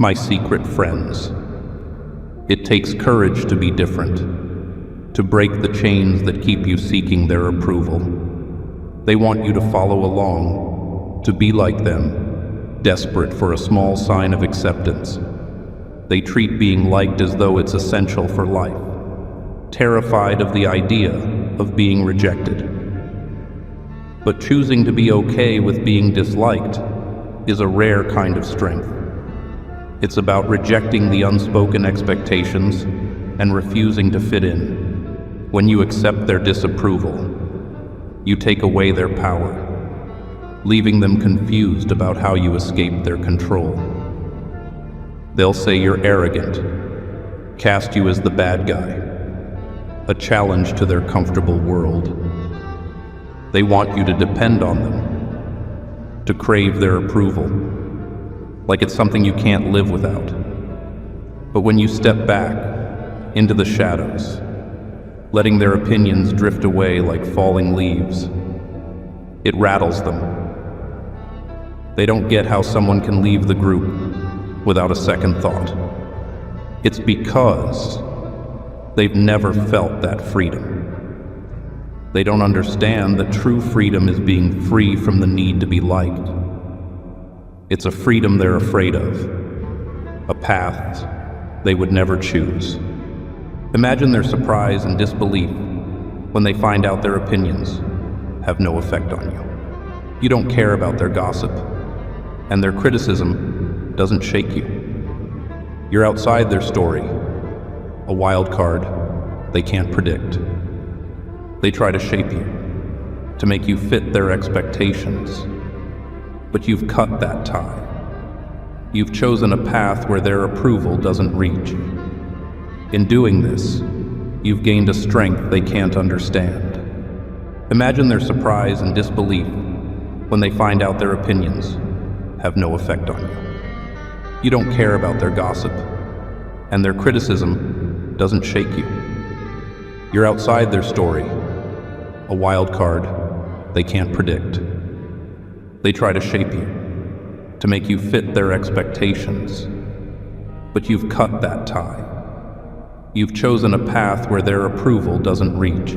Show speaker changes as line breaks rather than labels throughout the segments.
My secret friends. It takes courage to be different, to break the chains that keep you seeking their approval. They want you to follow along, to be like them, desperate for a small sign of acceptance. They treat being liked as though it's essential for life, terrified of the idea of being rejected. But choosing to be okay with being disliked is a rare kind of strength. It's about rejecting the unspoken expectations and refusing to fit in. When you accept their disapproval, you take away their power, leaving them confused about how you escape their control. They'll say you're arrogant, cast you as the bad guy, a challenge to their comfortable world. They want you to depend on them, to crave their approval, like it's something you can't live without. But when you step back into the shadows, letting their opinions drift away like falling leaves, it rattles them. They don't get how someone can leave the group without a second thought. It's because they've never felt that freedom. They don't understand that true freedom is being free from the need to be liked. It's a freedom they're afraid of, a path they would never choose. Imagine their surprise and disbelief when they find out their opinions have no effect on you. You don't care about their gossip, and their criticism doesn't shake you. You're outside their story, a wild card they can't predict. They try to shape you, to make you fit their expectations. But you've cut that tie. You've chosen a path where their approval doesn't reach. In doing this, you've gained a strength they can't understand. Imagine their surprise and disbelief when they find out their opinions have no effect on you. You don't care about their gossip, and their criticism doesn't shake you. You're outside their story, a wild card they can't predict. They try to shape you, to make you fit their expectations. But you've cut that tie. You've chosen a path where their approval doesn't reach.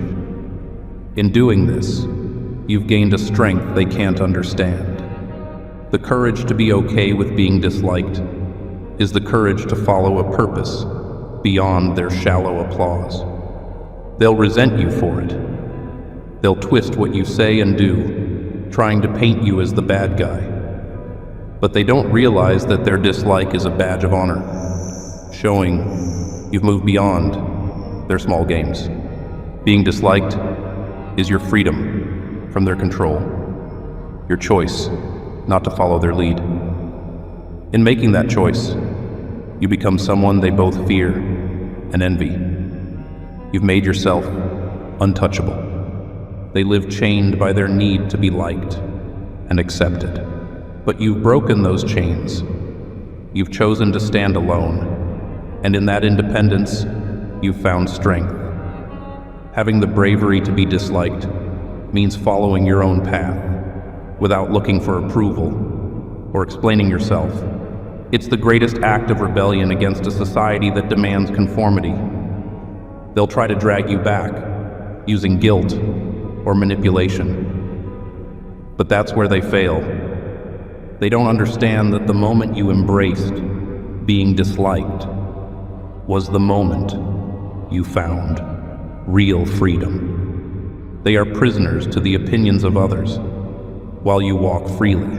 In doing this, you've gained a strength they can't understand. The courage to be okay with being disliked is the courage to follow a purpose beyond their shallow applause. They'll resent you for it. They'll twist what you say and do, trying to paint you as the bad guy. But they don't realize that their dislike is a badge of honor, showing you've moved beyond their small games. Being disliked is your freedom from their control, your choice not to follow their lead. In making that choice, you become someone they both fear and envy. You've made yourself untouchable. They live chained by their need to be liked and accepted. But you've broken those chains. You've chosen to stand alone. And in that independence, you've found strength. Having the bravery to be disliked means following your own path without looking for approval or explaining yourself. It's the greatest act of rebellion against a society that demands conformity. They'll try to drag you back using guilt or manipulation. But that's where they fail. They don't understand that the moment you embraced being disliked was the moment you found real freedom. They are prisoners to the opinions of others, while you walk freely,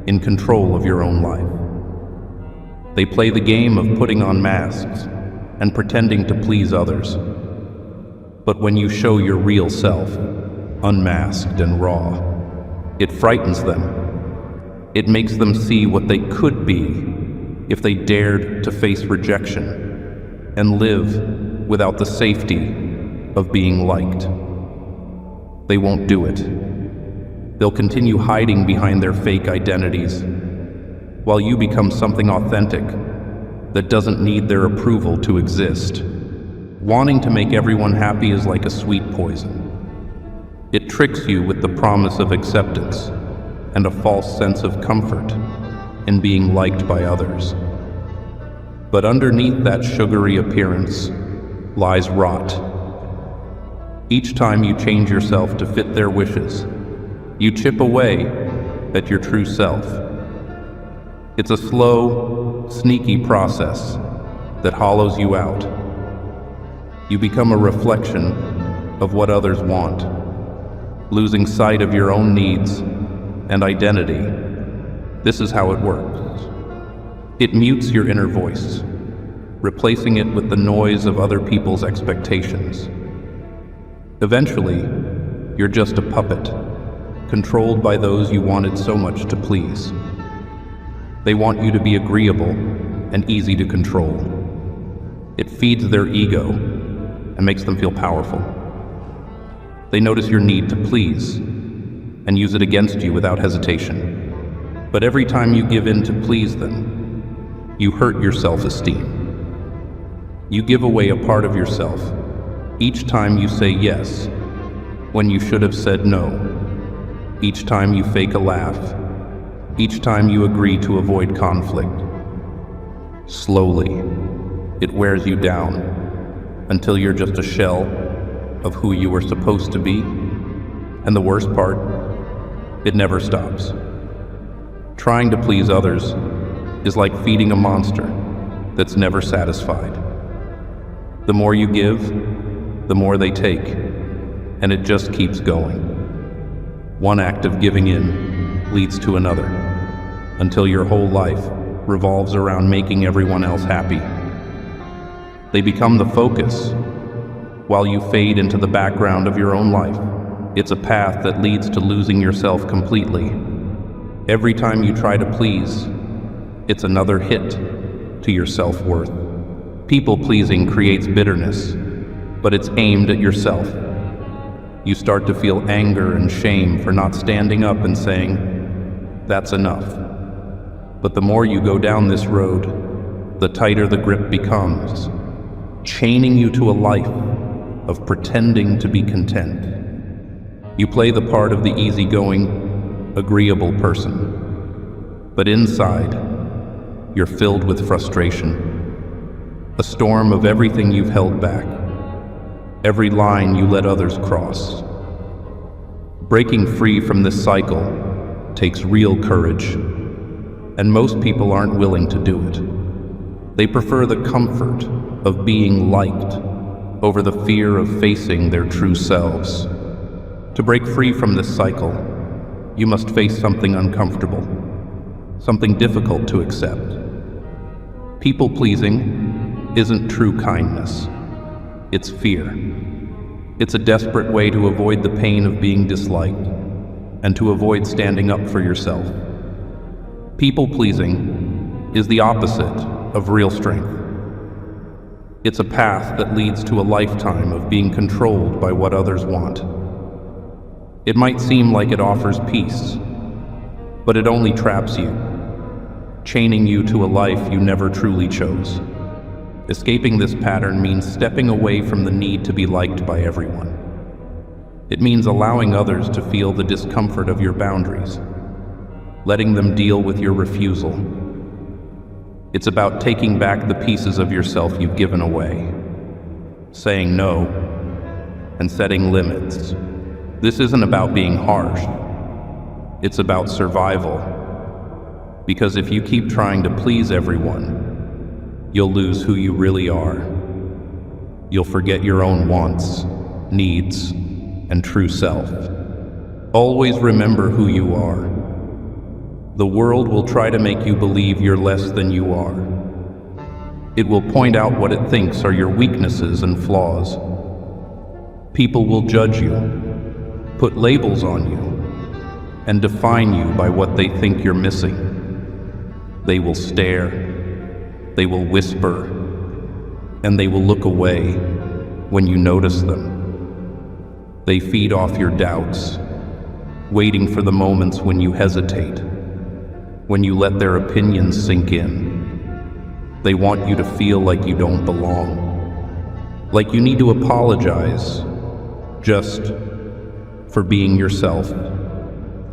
in control of your own life. They play the game of putting on masks and pretending to please others. But when you show your real self, unmasked and raw, it frightens them. It makes them see what they could be if they dared to face rejection and live without the safety of being liked. They won't do it. They'll continue hiding behind their fake identities, while you become something authentic that doesn't need their approval to exist. Wanting to make everyone happy is like a sweet poison. It tricks you with the promise of acceptance and a false sense of comfort in being liked by others. But underneath that sugary appearance lies rot. Each time you change yourself to fit their wishes, you chip away at your true self. It's a slow, sneaky process that hollows you out. You become a reflection of what others want, losing sight of your own needs and identity. This is how it works. It mutes your inner voice, replacing it with the noise of other people's expectations. Eventually, you're just a puppet, controlled by those you wanted so much to please. They want you to be agreeable and easy to control. It feeds their ego and makes them feel powerful. They notice your need to please and use it against you without hesitation. But every time you give in to please them, you hurt your self-esteem. You give away a part of yourself each time you say yes when you should have said no. Each time you fake a laugh. Each time you agree to avoid conflict. Slowly, it wears you down until you're just a shell of who you were supposed to be. And the worst part, it never stops. Trying to please others is like feeding a monster that's never satisfied. The more you give, the more they take, and it just keeps going. One act of giving in leads to another, until your whole life revolves around making everyone else happy. They become the focus, while you fade into the background of your own life. It's a path that leads to losing yourself completely. Every time you try to please, it's another hit to your self-worth. People-pleasing creates bitterness, but it's aimed at yourself. You start to feel anger and shame for not standing up and saying, "That's enough." But the more you go down this road, the tighter the grip becomes, chaining you to a life of pretending to be content. You play the part of the easygoing, agreeable person. But inside, you're filled with frustration, a storm of everything you've held back, every line you let others cross. Breaking free from this cycle takes real courage, and most people aren't willing to do it. They prefer the comfort of being liked over the fear of facing their true selves. To break free from this cycle, you must face something uncomfortable, something difficult to accept. People-pleasing isn't true kindness. It's fear. It's a desperate way to avoid the pain of being disliked and to avoid standing up for yourself. People-pleasing is the opposite of real strength. It's a path that leads to a lifetime of being controlled by what others want. It might seem like it offers peace, but it only traps you, chaining you to a life you never truly chose. Escaping this pattern means stepping away from the need to be liked by everyone. It means allowing others to feel the discomfort of your boundaries, letting them deal with your refusal. It's about taking back the pieces of yourself you've given away, saying no, and setting limits. This isn't about being harsh. It's about survival. Because if you keep trying to please everyone, you'll lose who you really are. You'll forget your own wants, needs, and true self. Always remember who you are. The world will try to make you believe you're less than you are. It will point out what it thinks are your weaknesses and flaws. People will judge you, put labels on you, and define you by what they think you're missing. They will stare, they will whisper, and they will look away when you notice them. They feed off your doubts, waiting for the moments when you hesitate, when you let their opinions sink in. They want you to feel like you don't belong, like you need to apologize just for being yourself.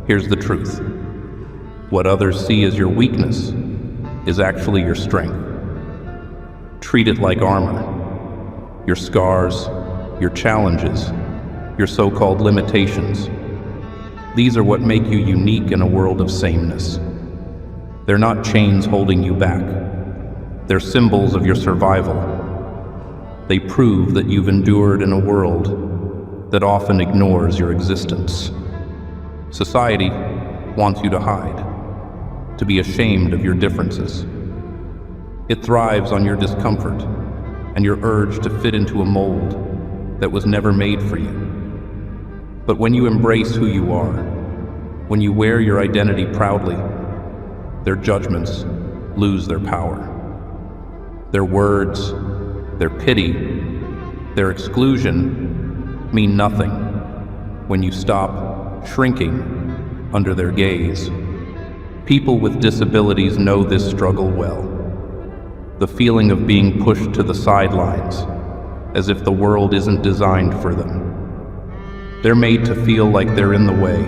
Here's the truth. What others see as your weakness is actually your strength. Treat it like armor. Your scars, your challenges, your so-called limitations. These are what make you unique in a world of sameness. They're not chains holding you back. They're symbols of your survival. They prove that you've endured in a world that often ignores your existence. Society wants you to hide, to be ashamed of your differences. It thrives on your discomfort and your urge to fit into a mold that was never made for you. But when you embrace who you are, when you wear your identity proudly, their judgments lose their power. Their words, their pity, their exclusion mean nothing when you stop shrinking under their gaze. People with disabilities know this struggle well. The feeling of being pushed to the sidelines, as if the world isn't designed for them. They're made to feel like they're in the way,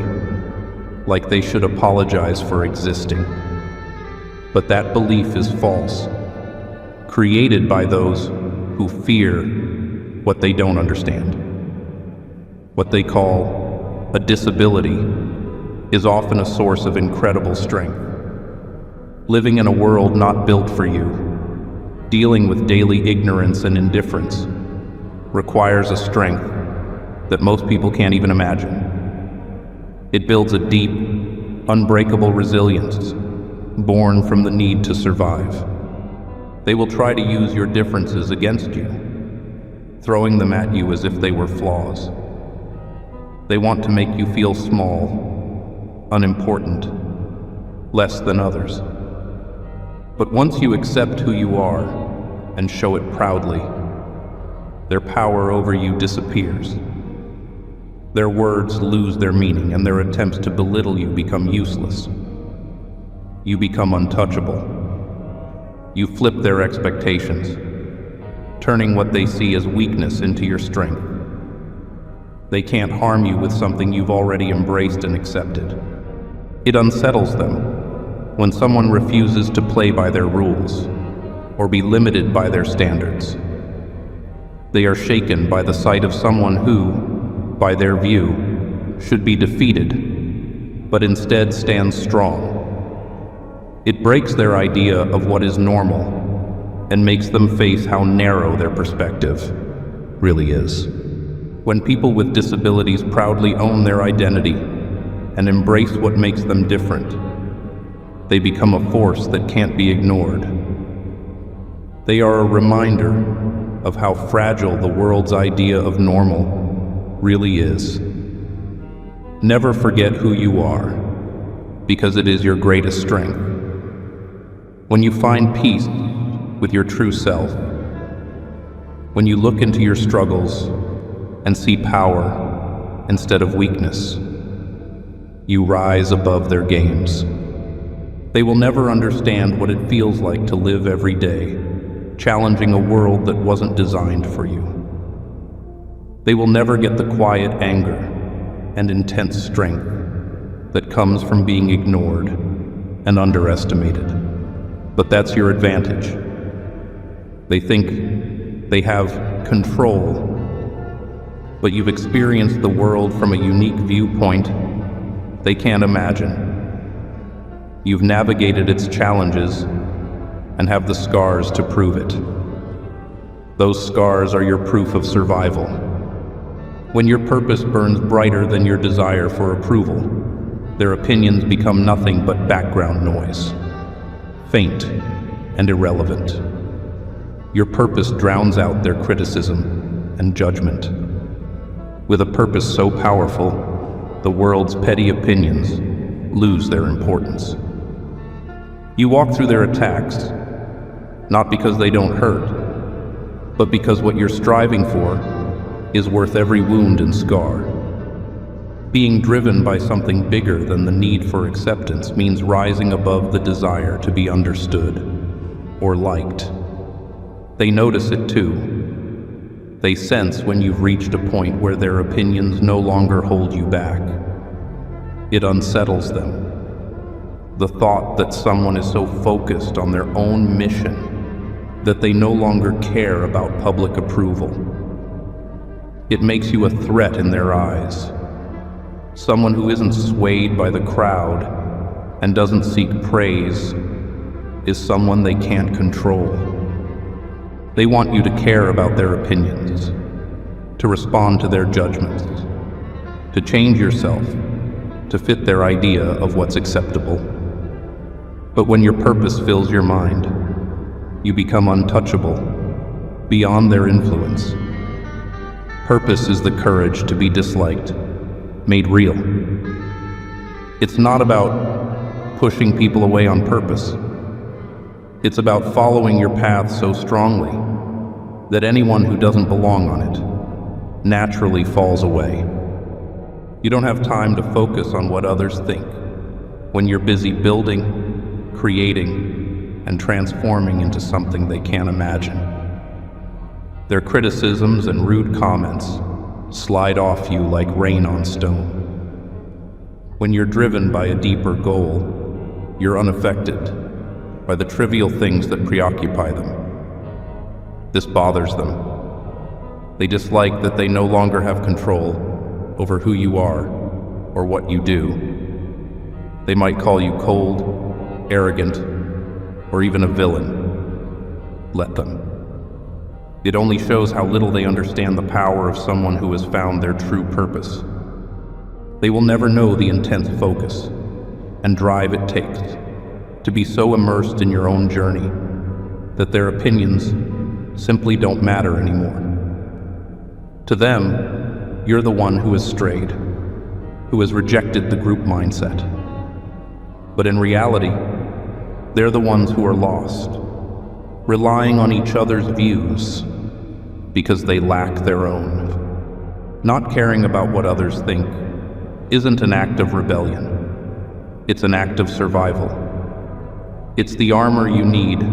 like they should apologize for existing. But that belief is false, created by those who fear what they don't understand. What they call a disability is often a source of incredible strength. Living in a world not built for you, dealing with daily ignorance and indifference, requires a strength that most people can't even imagine. It builds a deep, unbreakable resilience, born from the need to survive. They will try to use your differences against you, throwing them at you as if they were flaws. They want to make you feel small, unimportant, less than others. But once you accept who you are and show it proudly, their power over you disappears. Their words lose their meaning and their attempts to belittle you become useless. You become untouchable. You flip their expectations, turning what they see as weakness into your strength. They can't harm you with something you've already embraced and accepted. It unsettles them when someone refuses to play by their rules or be limited by their standards. They are shaken by the sight of someone who, by their view, should be defeated, but instead stands strong. It breaks their idea of what is normal and makes them face how narrow their perspective really is. When people with disabilities proudly own their identity and embrace what makes them different, they become a force that can't be ignored. They are a reminder of how fragile the world's idea of normal really is. Never forget who you are, because it is your greatest strength. When you find peace with your true self, when you look into your struggles and see power instead of weakness, you rise above their games. They will never understand what it feels like to live every day, challenging a world that wasn't designed for you. They will never get the quiet anger and intense strength that comes from being ignored and underestimated. But that's your advantage. They think they have control, but you've experienced the world from a unique viewpoint they can't imagine. You've navigated its challenges and have the scars to prove it. Those scars are your proof of survival. When your purpose burns brighter than your desire for approval, their opinions become nothing but background noise, faint and irrelevant. Your purpose drowns out their criticism and judgment. With a purpose so powerful, the world's petty opinions lose their importance. You walk through their attacks, not because they don't hurt, but because what you're striving for is worth every wound and scar. Being driven by something bigger than the need for acceptance means rising above the desire to be understood or liked. They notice it too. They sense when you've reached a point where their opinions no longer hold you back. It unsettles them. The thought that someone is so focused on their own mission that they no longer care about public approval. It makes you a threat in their eyes. Someone who isn't swayed by the crowd and doesn't seek praise is someone they can't control. They want you to care about their opinions, to respond to their judgments, to change yourself to fit their idea of what's acceptable. But when your purpose fills your mind, you become untouchable, beyond their influence. Purpose is the courage to be disliked, made real. It's not about pushing people away on purpose. It's about following your path so strongly that anyone who doesn't belong on it naturally falls away. You don't have time to focus on what others think when you're busy building, creating, and transforming into something they can't imagine. Their criticisms and rude comments slide off you like rain on stone. When you're driven by a deeper goal, you're unaffected by the trivial things that preoccupy them. This bothers them. They dislike that they no longer have control over who you are or what you do. They might call you cold, arrogant, or even a villain. Let them. It only shows how little they understand the power of someone who has found their true purpose. They will never know the intense focus and drive it takes to be so immersed in your own journey that their opinions simply don't matter anymore. To them, you're the one who has strayed, who has rejected the group mindset. But in reality, they're the ones who are lost, relying on each other's views because they lack their own. Not caring about what others think isn't an act of rebellion. It's an act of survival. It's the armor you need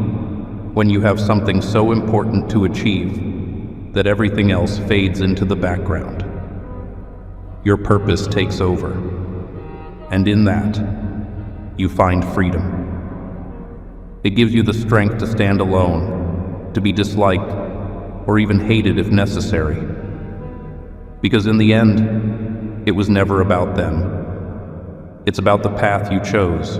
when you have something so important to achieve that everything else fades into the background. Your purpose takes over, and in that, you find freedom. It gives you the strength to stand alone, to be disliked, or even hated if necessary. Because in the end, it was never about them. It's about the path you chose,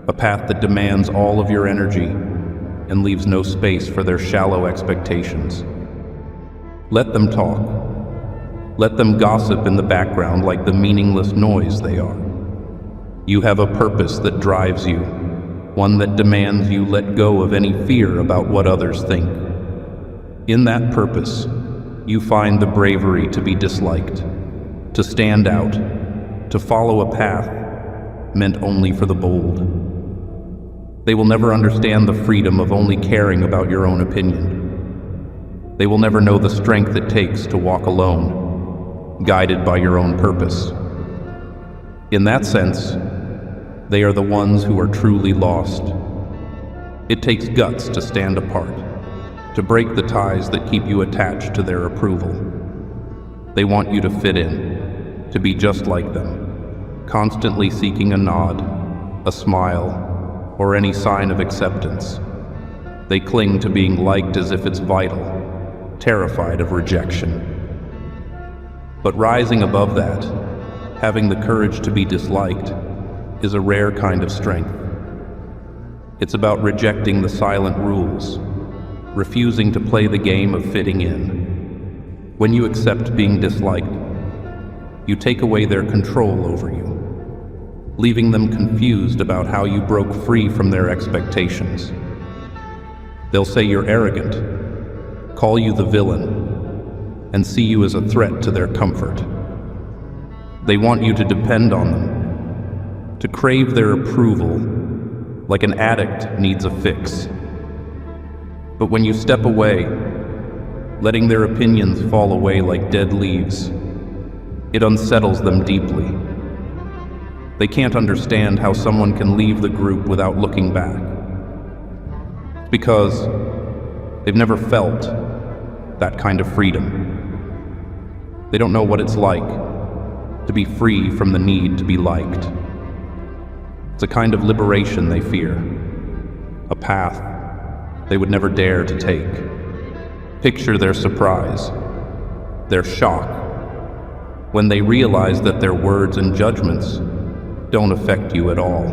a path that demands all of your energy and leaves no space for their shallow expectations. Let them talk. Let them gossip in the background like the meaningless noise they are. You have a purpose that drives you, one that demands you let go of any fear about what others think. In that purpose, you find the bravery to be disliked, to stand out, to follow a path meant only for the bold. They will never understand the freedom of only caring about your own opinion. They will never know the strength it takes to walk alone, guided by your own purpose. In that sense, they are the ones who are truly lost. It takes guts to stand apart, to break the ties that keep you attached to their approval. They want you to fit in, to be just like them, constantly seeking a nod, a smile, or any sign of acceptance. They cling to being liked as if it's vital, terrified of rejection. But rising above that, having the courage to be disliked, is a rare kind of strength. It's about rejecting the silent rules, refusing to play the game of fitting in. When you accept being disliked, you take away their control over you, leaving them confused about how you broke free from their expectations. They'll say you're arrogant, call you the villain, and see you as a threat to their comfort. They want you to depend on them, to crave their approval like an addict needs a fix. But when you step away, letting their opinions fall away like dead leaves, it unsettles them deeply. They can't understand how someone can leave the group without looking back. It's because they've never felt that kind of freedom. They don't know what it's like to be free from the need to be liked. It's a kind of liberation they fear, a path they would never dare to take. Picture their surprise, their shock, when they realize that their words and judgments don't affect you at all.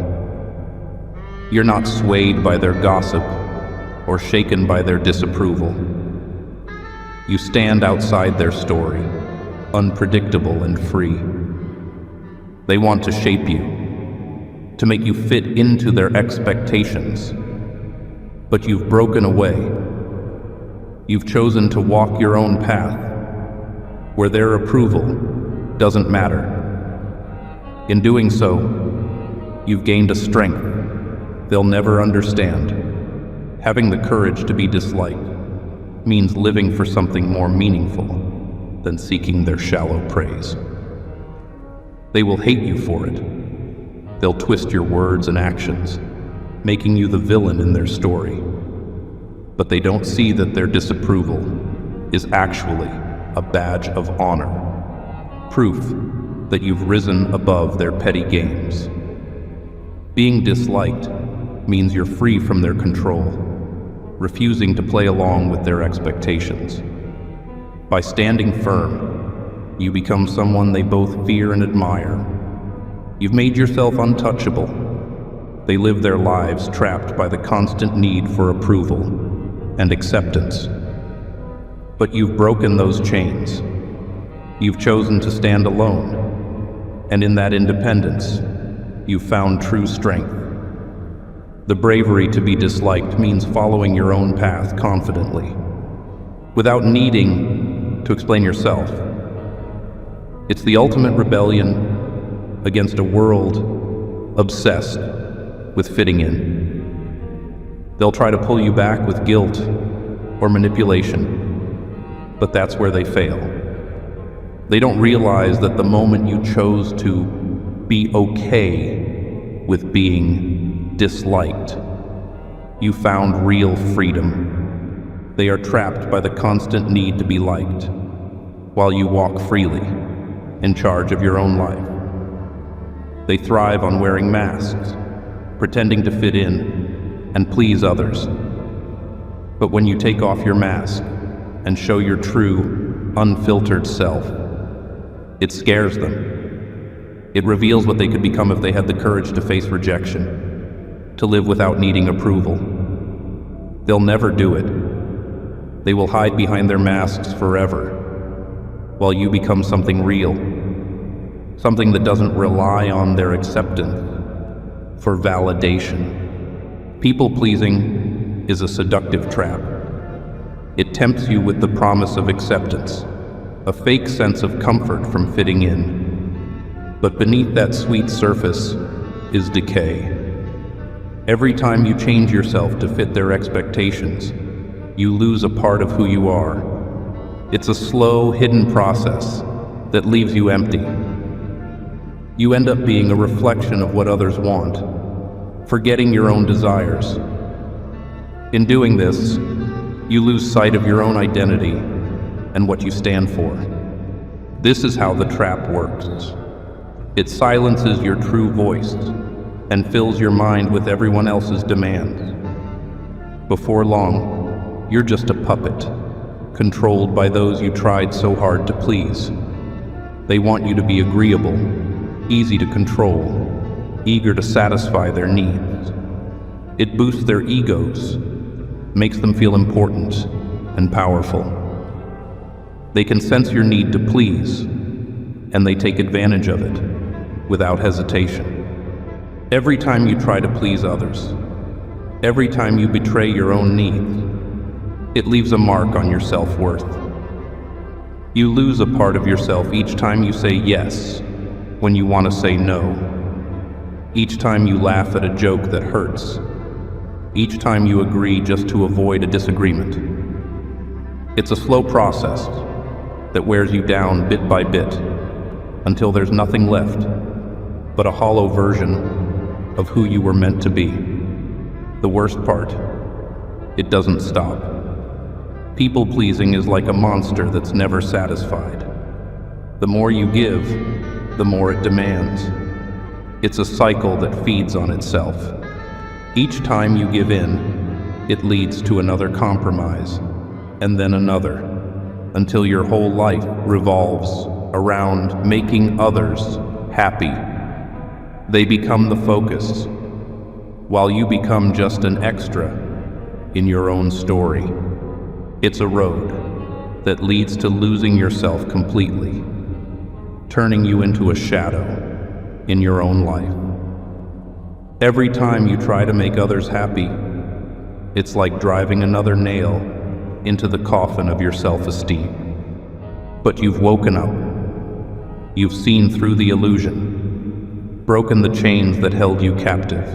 You're not swayed by their gossip or shaken by their disapproval. You stand outside their story, unpredictable and free. They want to shape you, to make you fit into their expectations. But you've broken away. You've chosen to walk your own path, where their approval doesn't matter. In doing so, you've gained a strength they'll never understand. Having the courage to be disliked means living for something more meaningful than seeking their shallow praise. They will hate you for it. They'll twist your words and actions, making you the villain in their story. But they don't see that their disapproval is actually a badge of honor, proof that you've risen above their petty games. Being disliked means you're free from their control, refusing to play along with their expectations. By standing firm, you become someone they both fear and admire. You've made yourself untouchable. They live their lives trapped by the constant need for approval and acceptance. But you've broken those chains. You've chosen to stand alone, and in that independence, you've found true strength. The bravery to be disliked means following your own path confidently, without needing to explain yourself. It's the ultimate rebellion against a world obsessed with fitting in. They'll try to pull you back with guilt or manipulation, but that's where they fail. They don't realize that the moment you chose to be okay with being disliked, you found real freedom. They are trapped by the constant need to be liked, while you walk freely, in charge of your own life. They thrive on wearing masks, pretending to fit in and please others. But when you take off your mask and show your true, unfiltered self, it scares them. It reveals what they could become if they had the courage to face rejection, to live without needing approval. They'll never do it. They will hide behind their masks forever, while you become something real, something that doesn't rely on their acceptance for validation. People-pleasing is a seductive trap. It tempts you with the promise of acceptance, a fake sense of comfort from fitting in. But beneath that sweet surface is decay. Every time you change yourself to fit their expectations, you lose a part of who you are. It's a slow, hidden process that leaves you empty. You end up being a reflection of what others want, forgetting your own desires. In doing this, you lose sight of your own identity and what you stand for. This is how the trap works. It silences your true voice and fills your mind with everyone else's demands. Before long, you're just a puppet, controlled by those you tried so hard to please. They want you to be agreeable, easy to control, eager to satisfy their needs. It boosts their egos, makes them feel important and powerful. They can sense your need to please, and they take advantage of it without hesitation. Every time you try to please others, every time you betray your own needs, it leaves a mark on your self-worth. You lose a part of yourself each time you say yes when you want to say no. Each time you laugh at a joke that hurts. Each time you agree just to avoid a disagreement. It's a slow process that wears you down bit by bit until there's nothing left but a hollow version of who you were meant to be. The worst part, it doesn't stop. People-pleasing is like a monster that's never satisfied. The more you give, the more it demands. It's a cycle that feeds on itself. Each time you give in, It leads to another compromise, and then another, until your whole life revolves around making others happy. They become the focus, while you become just an extra in your own story. It's a road that leads to losing yourself completely, turning you into a shadow in your own life. Every time you try to make others happy, it's like driving another nail into the coffin of your self-esteem. But you've woken up. You've seen through the illusion, broken the chains that held you captive.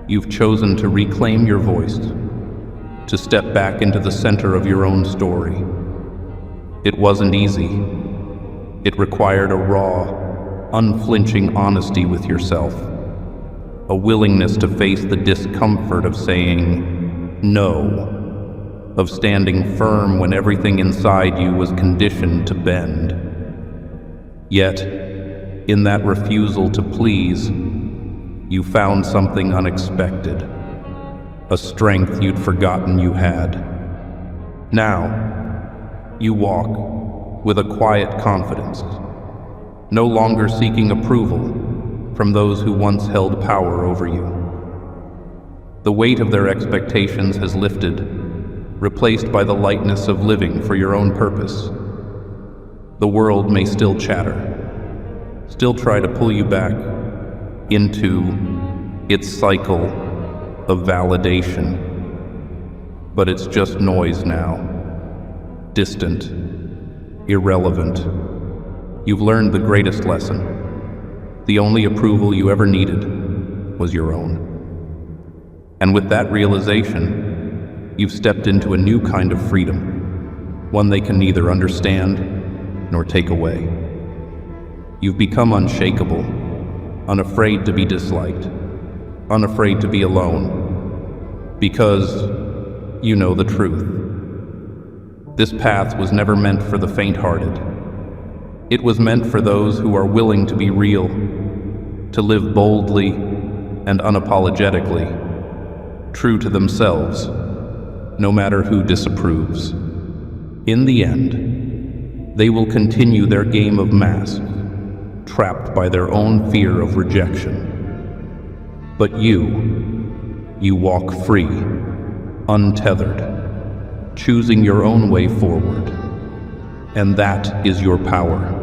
You've chosen to reclaim your voice, to step back into the center of your own story. It wasn't easy. It required a raw, unflinching honesty with yourself, a willingness to face the discomfort of saying no, of standing firm when everything inside you was conditioned to bend. Yet, in that refusal to please, you found something unexpected, a strength you'd forgotten you had. Now, you walk with a quiet confidence, no longer seeking approval from those who once held power over you. The weight of their expectations has lifted, replaced by the lightness of living for your own purpose. The world may still chatter, still try to pull you back into its cycle of validation, but it's just noise now, distant, irrelevant. You've learned the greatest lesson. The only approval you ever needed was your own. And with that realization, you've stepped into a new kind of freedom, one they can neither understand nor take away. You've become unshakable, unafraid to be disliked, unafraid to be alone, because you know the truth. This path was never meant for the faint-hearted. It was meant for those who are willing to be real, to live boldly and unapologetically, true to themselves, no matter who disapproves. In the end, they will continue their game of mask, trapped by their own fear of rejection. But you walk free, untethered, choosing your own way forward. And that is your power.